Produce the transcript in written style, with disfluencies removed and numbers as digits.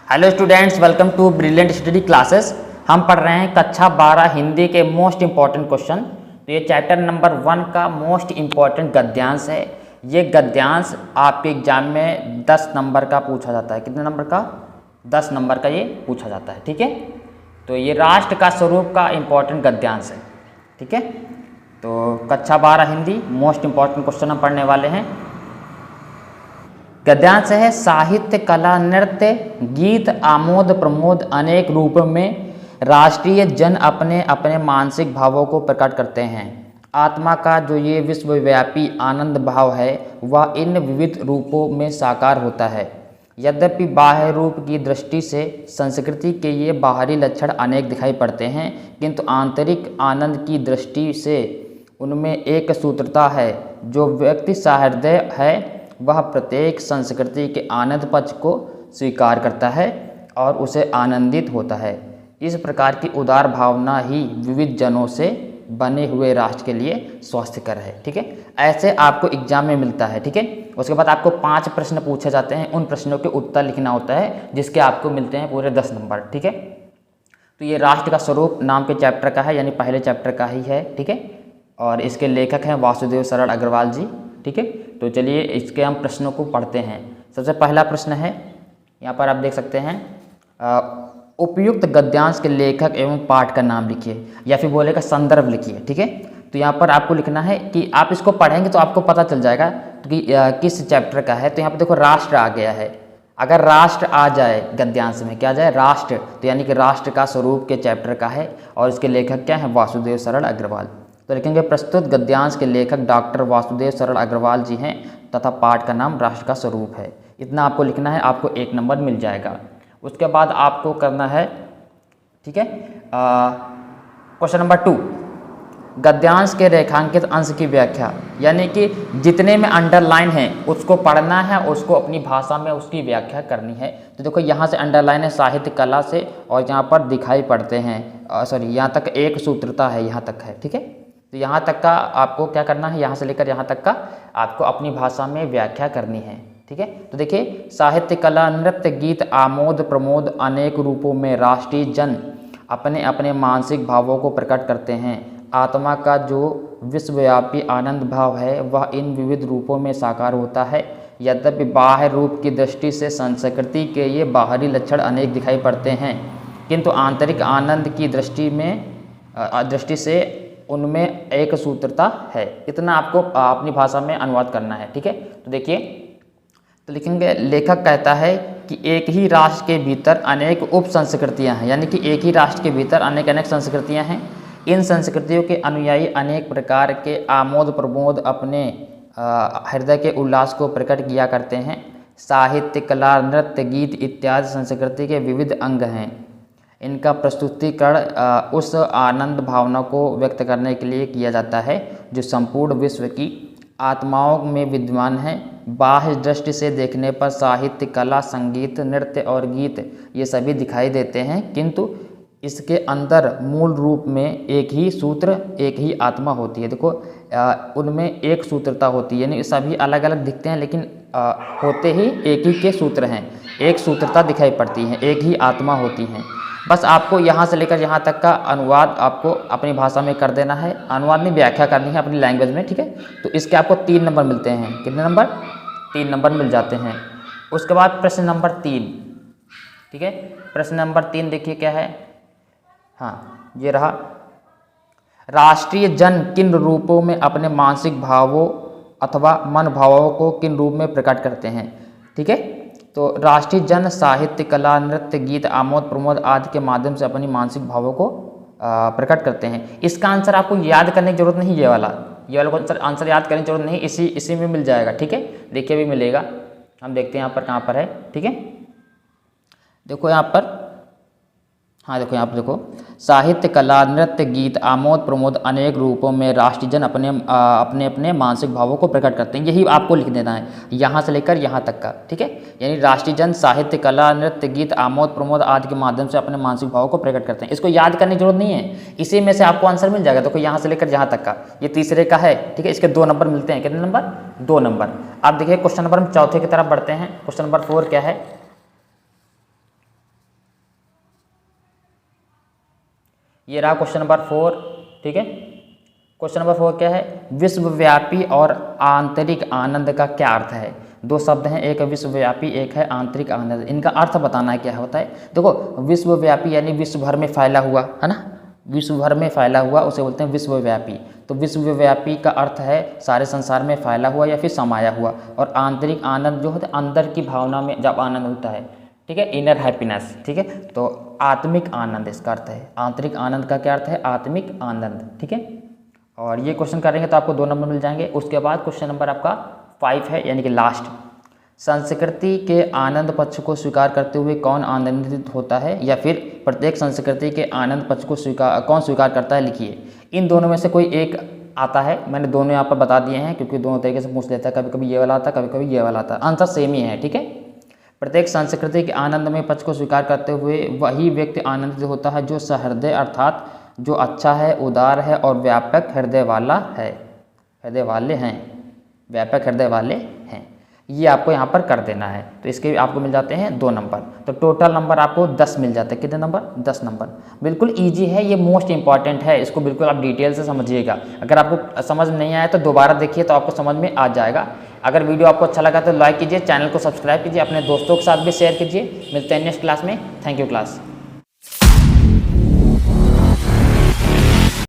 Hello students, welcome to brilliant study classes. हम पढ़ रहे हैं कक्षा 12 हिंदी के मोस्ट इंपॉर्टेंट क्वेश्चन। तो ये चैप्टर नंबर 1 का मोस्ट इंपॉर्टेंट गद्यांश है। ये गद्यांश आपके एग्जाम में 10 नंबर का पूछा जाता है। कितने नंबर का? 10 नंबर का ये पूछा जाता है। ठीक है, तो ये राष्ट्र का स्वरूप का इंपॉर्टेंट गद्यांश है। ठीक है, तो कक्षा 12 हिंदी मोस्ट इंपॉर्टेंट क्वेश्चन हम पढ़ने वाले हैं। गद्यांश है, साहित्य, कला, नृत्य, गीत, आमोद प्रमोद अनेक रूपों में राष्ट्रीय जन अपने अपने मानसिक भावों को प्रकट करते हैं। आत्मा का जो ये विश्वव्यापी आनंद भाव है वह इन विविध रूपों में साकार होता है। यद्यपि बाह्य रूप की दृष्टि से संस्कृति के ये बाहरी लक्षण अनेक दिखाई पड़ते हैं, किंतु आंतरिक आनंद की दृष्टि से उनमें एक सूत्रता है। जो व्यक्ति सहृदय है वह प्रत्येक संस्कृति के आनंद पक्ष को स्वीकार करता है और उसे आनंदित होता है। इस प्रकार की उदार भावना ही विविध जनों से बने हुए राष्ट्र के लिए स्वास्थ्यकर है। ठीक है, ऐसे आपको एग्जाम में मिलता है। ठीक है, उसके बाद आपको 5 प्रश्न पूछे जाते हैं, उन प्रश्नों के उत्तर लिखना होता है, जिसके आपको मिलते हैं पूरे 10 नंबर। ठीक है, तो ये राष्ट्र का स्वरूप नाम के चैप्टर का है, यानी पहले चैप्टर का ही है। ठीक है, और इसके लेखक हैं वासुदेव सरल अग्रवाल जी। ठीक है, तो चलिए इसके हम प्रश्नों को पढ़ते हैं। सबसे पहला प्रश्न है, यहाँ पर आप देख सकते हैं, उपयुक्त गद्यांश के लेखक एवं पाठ का नाम लिखिए, या फिर बोलेगा संदर्भ लिखिए। ठीक है, तो यहाँ पर आपको लिखना है कि आप इसको पढ़ेंगे तो आपको पता चल जाएगा कि किस चैप्टर का है। तो यहाँ पर देखो राष्ट्र आ गया है। अगर राष्ट्र आ जाए गद्यांश में, क्या जाए? राष्ट्र, तो यानी कि राष्ट्र का स्वरूप के चैप्टर का है और इसके लेखक क्या है? वासुदेव सरल अग्रवाल। तो लिखेंगे प्रस्तुत गद्यांश के लेखक डॉक्टर वासुदेव सरल अग्रवाल जी हैं तथा पाठ का नाम राष्ट्र का स्वरूप है। इतना आपको लिखना है, आपको 1 नंबर मिल जाएगा। उसके बाद आपको करना है, ठीक है, क्वेश्चन नंबर 2, गद्यांश के रेखांकित अंश की व्याख्या, यानी कि जितने में अंडरलाइन है उसको पढ़ना है, उसको अपनी भाषा में उसकी व्याख्या करनी है। तो देखो यहाँ से अंडरलाइन है साहित्य कला से, और यहाँ पर दिखाई पड़ते हैं, सॉरी यहाँ तक एक सूत्रता है, यहाँ तक है। ठीक है, तो यहाँ तक का आपको क्या करना है, यहाँ से लेकर यहाँ तक का आपको अपनी भाषा में व्याख्या करनी है। ठीक है, तो देखिए, साहित्य, कला, नृत्य, गीत, आमोद प्रमोद अनेक रूपों में राष्ट्रीय जन अपने अपने मानसिक भावों को प्रकट करते हैं। आत्मा का जो विश्वव्यापी आनंद भाव है वह इन विविध रूपों में साकार होता है। यद्यपि बाह्य रूप की दृष्टि से संस्कृति के ये बाहरी लक्षण अनेक दिखाई पड़ते हैं, किंतु आंतरिक आनंद की दृष्टि से उनमें एक सूत्रता है। इतना आपको अपनी भाषा में अनुवाद करना है। ठीक है, तो देखिए, तो लिखेंगे, लेखक कहता है कि एक ही राष्ट्र के भीतर अनेक उप संस्कृतियाँ हैं, यानी कि एक ही राष्ट्र के भीतर अनेक अनेक संस्कृतियाँ हैं। इन संस्कृतियों के अनुयायी अनेक प्रकार के आमोद प्रमोद अपने हृदय के उल्लास को प्रकट किया करते हैं। साहित्य, कला, नृत्य, गीत इत्यादि संस्कृति के विविध अंग हैं। इनका प्रस्तुतिकरण उस आनंद भावना को व्यक्त करने के लिए किया जाता है जो संपूर्ण विश्व की आत्माओं में विद्यमान है। बाह्य दृष्टि से देखने पर साहित्य, कला, संगीत, नृत्य और गीत ये सभी दिखाई देते हैं, किंतु इसके अंदर मूल रूप में एक ही सूत्र, एक ही आत्मा होती है। देखो, उनमें एक सूत्रता होती है, यानी सभी अलग अलग दिखते हैं लेकिन होते ही एक ही के सूत्र हैं। एक सूत्रता दिखाई पड़ती है, एक ही आत्मा होती है। बस आपको यहाँ से लेकर यहाँ तक का अनुवाद आपको अपनी भाषा में कर देना है। अनुवाद में व्याख्या करनी है अपनी लैंग्वेज में। ठीक है, तो इसके आपको 3 नंबर मिलते हैं। कितने नंबर? 3 नंबर मिल जाते हैं। उसके बाद प्रश्न नंबर 3। ठीक है, प्रश्न नंबर 3 देखिए क्या है। हाँ, ये रहा, राष्ट्रीय जन किन रूपों में अपने मानसिक भावों अथवा मन भावों को किन रूप में प्रकट करते हैं। ठीक है, तो राष्ट्रीय जन साहित्य, कला, नृत्य, गीत, आमोद प्रमोद आदि के माध्यम से अपनी मानसिक भावों को प्रकट करते हैं। इसका आंसर आपको याद करने की जरूरत नहीं, ये वाला आंसर याद करने की जरूरत नहीं, इसी में मिल जाएगा। ठीक है, देखिए भी मिलेगा। हम देखते हैं यहाँ पर कहाँ पर है। ठीक है, देखो यहाँ पर, हाँ देखो यहाँ पर देखो, साहित्य, कला, नृत्य, गीत, आमोद प्रमोद अनेक रूपों में राष्ट्रीय जन अपने अपने मानसिक भावों को प्रकट करते हैं। यही आपको लिख देना है यहाँ से लेकर यहाँ तक का। ठीक है, यानी राष्ट्रीय जन साहित्य, कला, नृत्य, गीत, आमोद प्रमोद आदि के माध्यम से अपने मानसिक भावों को प्रकट करते हैं। इसको याद करने की जरूरत नहीं है, इसी में से आपको आंसर मिल जाएगा। देखो यहाँ से लेकर यहाँ तक का, ये तीसरे का है। ठीक है, इसके 2 नंबर मिलते हैं। कितने नंबर? 2 नंबर। अब देखिए क्वेश्चन नंबर हम चौथे की तरफ बढ़ते हैं। क्वेश्चन नंबर 4 क्या है? ये रहा क्वेश्चन नंबर 4, ठीक है। क्वेश्चन नंबर 4 क्या है, विश्वव्यापी और आंतरिक आनंद का क्या अर्थ है। दो शब्द हैं, एक है विश्वव्यापी, एक है आंतरिक आनंद। इनका अर्थ बताना है क्या होता है। देखो विश्वव्यापी यानी विश्व भर में फैला हुआ, है ना, विश्व भर में फैला हुआ उसे बोलते हैं विश्वव्यापी। तो विश्वव्यापी का अर्थ है सारे संसार में फैला हुआ या फिर समाया हुआ। और आंतरिक आनंद जो होता है अंदर की भावना में जब आनंद होता है, ठीक है, इनर हैप्पीनेस, ठीक है। तो आत्मिक आनंद इसका अर्थ है। आंतरिक आनंद का क्या अर्थ है, आत्मिक आनंद, ठीक है। और ये क्वेश्चन करेंगे तो आपको 2 नंबर मिल जाएंगे। उसके बाद क्वेश्चन नंबर आपका 5 है, यानी कि लास्ट। संस्कृति के आनंद पक्ष को स्वीकार करते हुए कौन आनंदित होता है, या फिर प्रत्येक संस्कृति के आनंद पक्ष को कौन स्वीकार करता है, लिखिए। इन दोनों में से कोई एक आता है। मैंने दोनों यहाँ पर बता दिए हैं क्योंकि दोनों तरीके से पूछ लेता है, कभी कभी ये वाला आता है, कभी कभी ये वाला आता है, आंसर सेम ही है, ठीक है। प्रत्येक संस्कृति के आनंदमय पक्ष को स्वीकार करते हुए वही व्यक्ति आनंदित होता है जो सहृदय अर्थात जो अच्छा है, उदार है और व्यापक हृदय वाला है, हृदय वाले हैं, व्यापक हृदय वाले हैं। ये आपको यहाँ पर कर देना है। तो इसके आपको मिल जाते हैं 2 नंबर। तो टोटल नंबर आपको 10 मिल जाते हैं। कितने नंबर, 10 नंबर। बिल्कुल ईजी है, ये मोस्ट इंपॉर्टेंट है, इसको बिल्कुल आप डिटेल से समझिएगा। अगर आपको समझ नहीं आया तो दोबारा देखिए तो आपको समझ में आ जाएगा। अगर वीडियो आपको अच्छा लगा तो लाइक कीजिए, चैनल को सब्सक्राइब कीजिए, अपने दोस्तों के साथ भी शेयर कीजिए। मिलते हैं नेक्स्ट क्लास में। Thank you class.